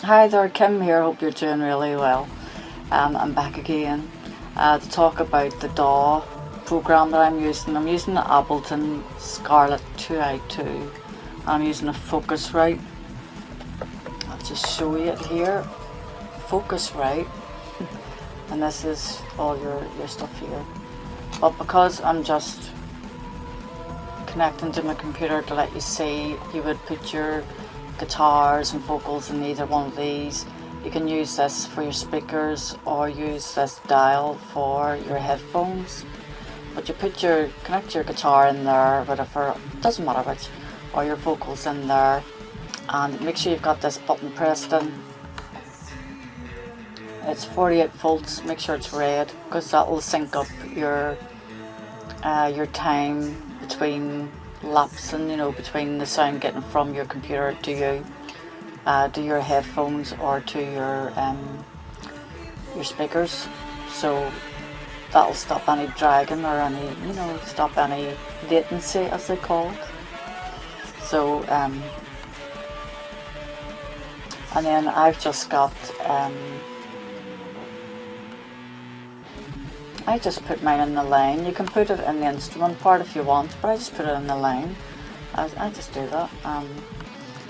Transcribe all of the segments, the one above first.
Hi there, Kim here. Hope you're doing really well. I'm back again to talk about the DAW program that I'm using. I'm using the Ableton Scarlett 2i2. I'm using a Focusrite. I'll just show you it here. Focusrite. And this is all your stuff here. But because I'm just connecting to my computer to let you see, you would put your guitars and vocals in either one of these. You can use this for your speakers or use this dial for your headphones. But you connect your guitar in there, whatever, doesn't matter which, or your vocals in there, and make sure you've got this button pressed in. It's 48 volts. Make sure it's red because that will sync up your time between lapsing, between the sound getting from your computer to you, to your headphones or to your speakers. So that'll stop any dragging or any, stop any latency, as they call it. So and then I've just got I just put mine in the line. You can put it in the instrument part if you want, but I just put it in the line. I just do that. And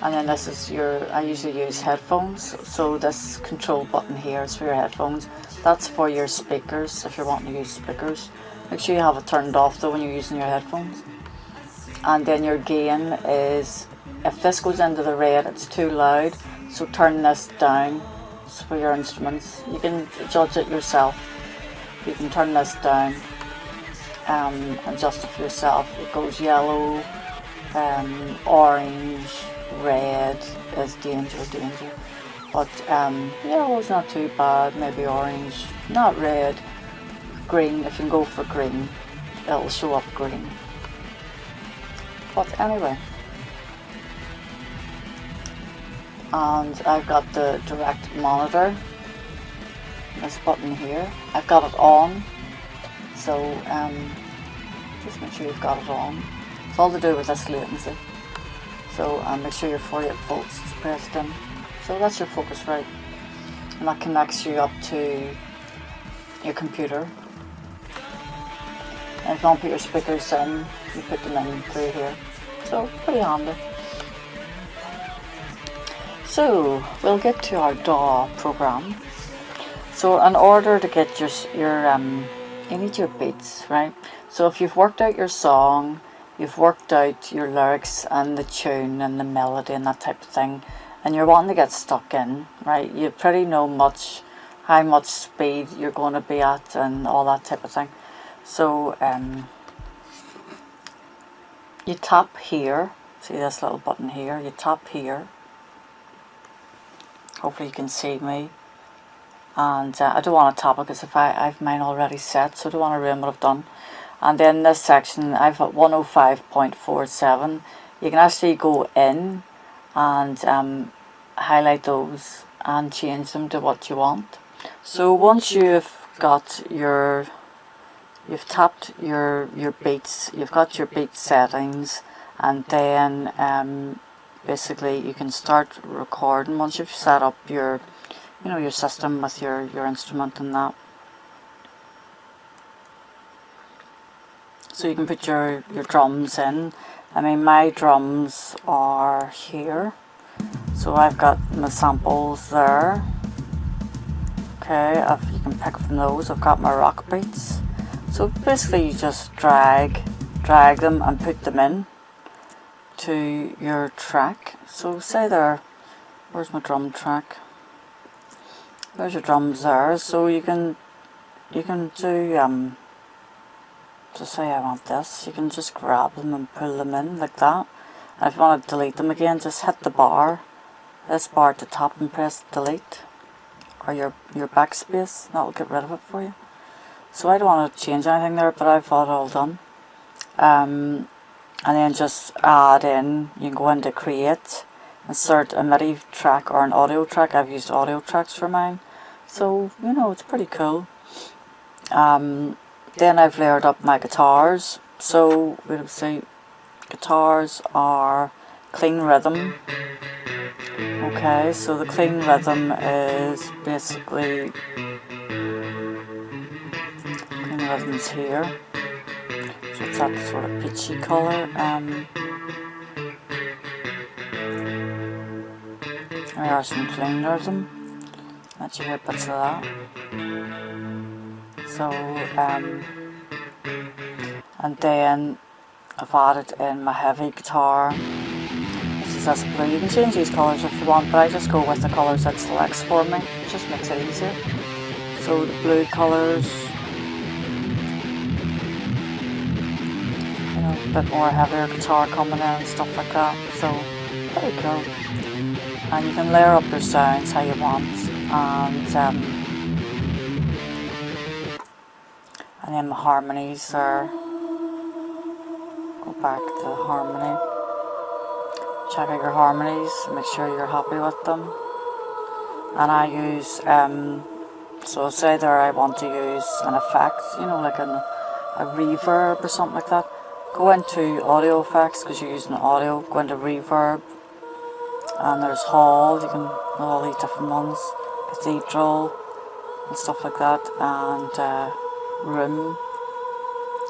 then this is I usually use headphones, so this control button here is for your headphones. That's for your speakers, if you're wanting to use speakers. Make sure you have it turned off though when you're using your headphones. And then your gain is, if this goes into the red, it's too loud, so turn this down. It's for your instruments. You can judge it yourself. You can turn this down, adjust it for yourself. It goes yellow, orange, red is danger. But yellow's not too bad, maybe orange, not red. Green, if you can go for green, it'll show up green. But anyway. And I've got the direct monitor. This button here, I've got it on, so just make sure you've got it on. It's all to do with this latency, so make sure your 48 volts is pressed in. So that's your Focusrite, and that connects you up to your computer. And if you want to put your speakers in, you put them in through here, so pretty handy. So we'll get to our DAW program. So in order to get you need your beats, right? So if you've worked out your song, you've worked out your lyrics and the tune and the melody and that type of thing, and you're wanting to get stuck in, right? You pretty know how much speed you're going to be at and all that type of thing. So you tap here, see this little button here, you tap here. Hopefully you can see me. And I don't want to tap it because if I've mine already set, so I don't want to ruin what I've done. And then this section, I've got 105.47. You can actually go in and highlight those and change them to what you want. So once you've got you've tapped your beats, you've got your beat settings, and then basically you can start recording once you've set up your your system with your instrument and that. So you can put your drums in. I mean, my drums are here. So I've got my samples there. Okay, you can pick from those. I've got my rock beats. So basically you just drag them and put them in to your track. So say there, where's my drum track? There's your drums there, so you can do just say I want this, you can just grab them and pull them in like that. And if you want to delete them again, just hit the bar, this bar at the top, and press delete, or your backspace, that'll get rid of it for you. So I don't want to change anything there, but I've got it all done. And then just add in, you can go into create, insert a MIDI track or an audio track. I've used audio tracks for mine, so it's pretty cool. Then I've layered up my guitars, so we'll see guitars are clean rhythm. Okay, so the clean rhythm is basically, clean rhythm's here. So it's that sort of peachy colour. There are some clean rhythm. Let you hear bits of that. So, and then I've added in my heavy guitar. This is this blue. You can change these colours if you want, but I just go with the colours that selects for me. It just makes it easier. So the blue colours, you know, a bit more heavier guitar coming in and stuff like that. So pretty cool. And you can layer up your sounds how you want. And then my harmonies are, go back to harmony, check out your harmonies, make sure you're happy with them. And I use, so say there I want to use an effect, you know, like a reverb or something like that. Go into audio effects, because you're using audio, go into reverb, and there's hall, you can, all these different ones, cathedral and stuff like that, and room.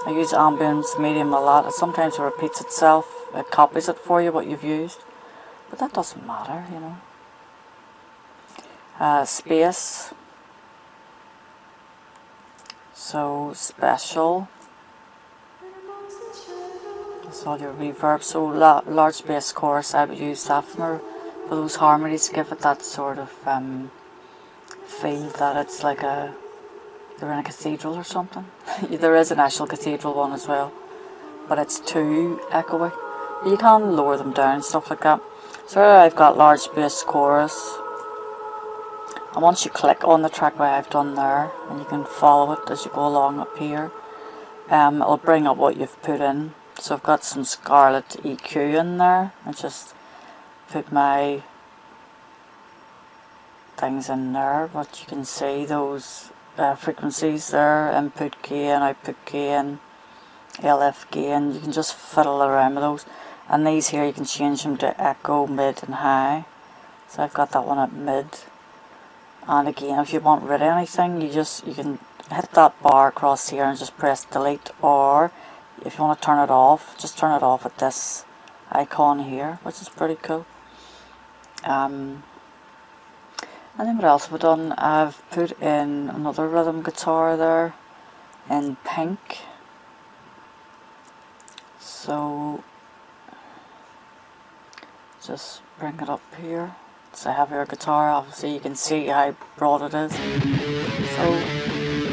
I use ambience medium a lot. Sometimes it repeats itself, it copies it for you what you've used, but that doesn't matter, you know. Space, so special, that's all your reverb. So large space chorus, I would use that for those harmonies, to give it that sort of feel that it's like they're in a cathedral or something. There is an actual cathedral one as well, but it's too echoey. You can lower them down, stuff like that. So I've got large bass chorus, and once you click on the track where I've done there, and you can follow it as you go along up here, it'll bring up what you've put in. So I've got some Scarlett EQ in there. I just put my things in there, but you can see those frequencies there, input gain, output gain, LF gain. You can just fiddle around with those, and these here you can change them to echo, mid and high. So I've got that one at mid, and again if you want rid of anything, you can hit that bar across here and just press delete, or if you want to turn it off, just turn it off at this icon here, which is pretty cool. And then what else have I done? I've put in another rhythm guitar there in pink. So just bring it up here. It's a heavier guitar, obviously you can see how broad it is. So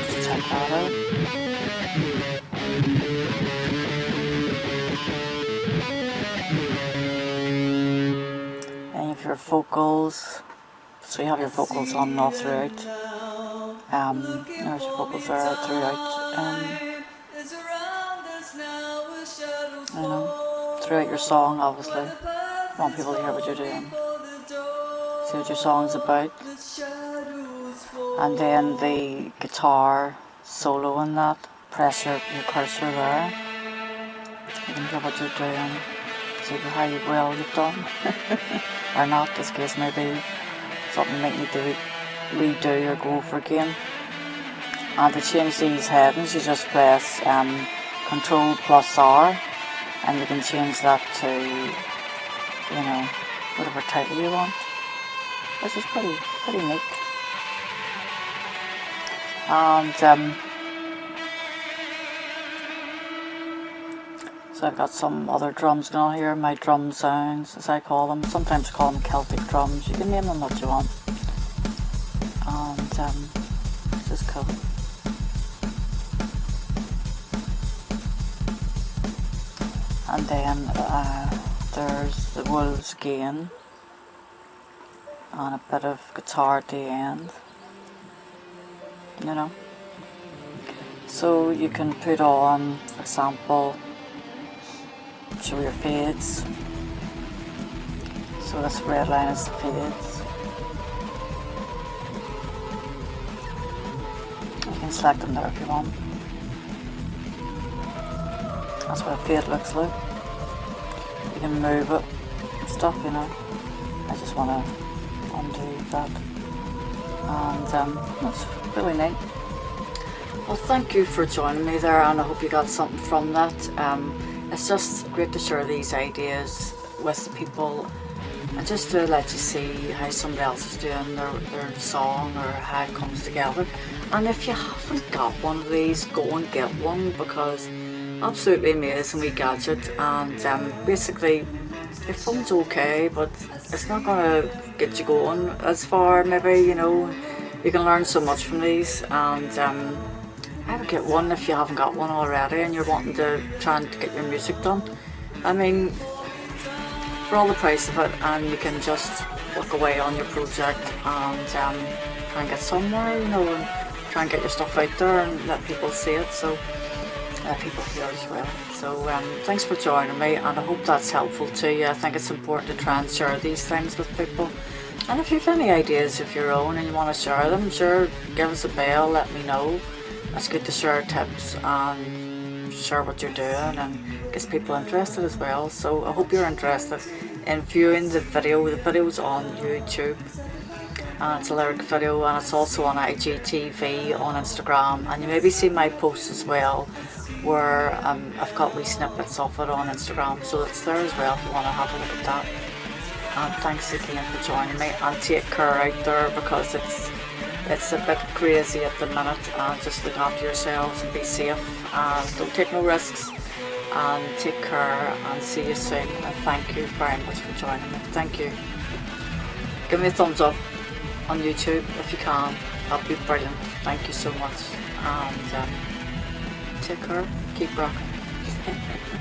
just check that out. And if your vocals, so you have your vocals on and off throughout. There's your vocals there throughout. You know, throughout your song, obviously. You want people to hear what you're doing, see what your song's about. And then the guitar solo in that, press your cursor there. You can hear what you're doing, see how well you've done, or not, this case maybe. Something you might need to redo or go over again. And to change these headings, you just press Control plus R, and you can change that to, you know, whatever title you want, which is pretty neat. And so I've got some other drums going on here, my drum sounds as I call them. Sometimes I call them Celtic drums, you can name them what you want. And this is cool. And then there's the wolves gain, and a bit of guitar at the end, you know. So you can put on, for example, show your fades. So this red line is the fades. You can select them there if you want. That's what a fade looks like. you can move it and stuff, you know. I just want to undo that, and that's really neat. Well, thank you for joining me there, and I hope you got something from that. It's just great to share these ideas with people and just to let you see how somebody else is doing their song or how it comes together. And if you haven't got one of these, go and get one, because absolutely amazing wee gadget. And basically your phone's okay, but it's not going to get you going as far. Maybe, you know, you can learn so much from these. And I would get one if you haven't got one already and you're wanting to try and get your music done. I mean, for all the price of it, and you can just work away on your project and try and get somewhere, you know, and try and get your stuff out there and let people see it, so people hear it as well. So thanks for joining me, and I hope that's helpful to you. I think it's important to try and share these things with people. And if you have any ideas of your own and you want to share them, sure, give us a bell, let me know. It's good to share tips and share what you're doing, and gets people interested as well. So I hope you're interested in viewing the video. The video's on YouTube, and it's a lyric video, and it's also on IGTV on Instagram, and you maybe see my posts as well, where I've got wee snippets of it on Instagram, so it's there as well if you want to have a look at that. And thanks again for joining me, and take care out there, because it's a bit crazy at the minute, and just look after yourselves and be safe and don't take no risks, and take care, and see you soon. And thank you very much for joining me. Thank you. Give me a thumbs up on YouTube if you can, that'd be brilliant. Thank you so much, and take care, keep rocking.